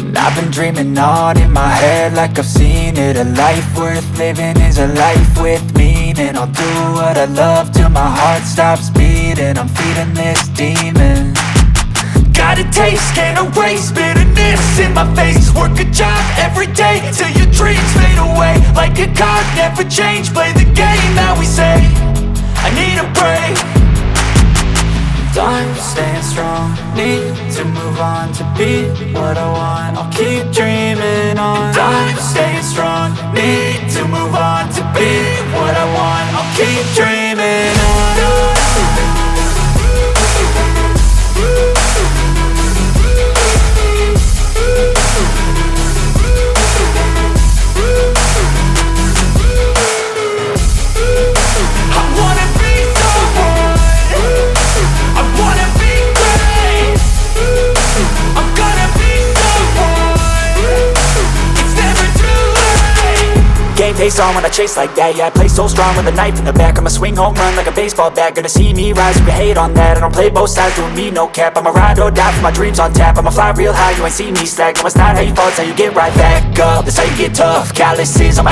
And I've been dreaming on in my head like I've seen it. A life worth living is a life with meaning. I'll do what I love till my heart stops beating. I'm feeding this demon. Got a taste, can't erase bitterness in my face. Work a job every day till your dreams fade away. Like a card, never change, play the game that we say. I need a break. I'm staying strong, need to move on to be what I want. I'll keep dreaming on. I'm staying strong, need to move on to be what I want. I'll keep dreaming on. Game face on when I chase like that. Yeah, I play so strong with a knife in the back. I'ma swing home run like a baseball bat. Gonna see me rise, you can hate on that. I don't play both sides, doing me no cap. I'ma ride or die for my dreams on tap. I'ma fly real high, you ain't see me slack. No, it's not how you fall, it's how you get right back up. That's how you get tough. Calluses on my